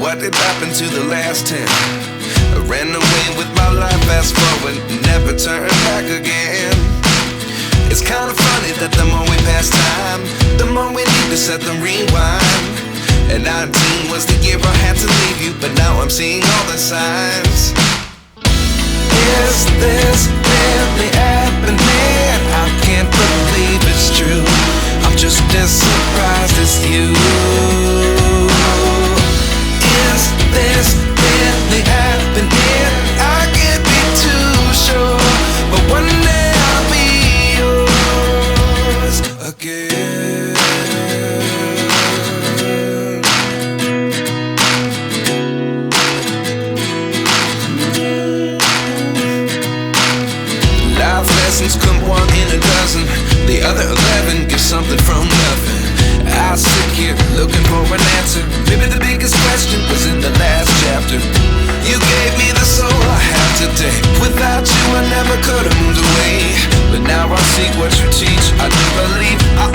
what did happen to the last 10? I ran away with my life, fast forward, never turn back again. It's kind of funny that the more we pass time, the more we need to set them rewind. And 19 was the year I had to leave you, but now I'm seeing all the signs. Is this really happening? I can't believe it's true. I'm just as surprised as you. Is this really happening? I can't be too sure, but one day I'll be yours again. Life lessons come one in a dozen. The other 11 get something from nothing. I sit here looking for an answer. Maybe the biggest question was in the last chapter. You gave me the soul I have today. Without you I never could have moved away. But now I see what you teach. I do believe I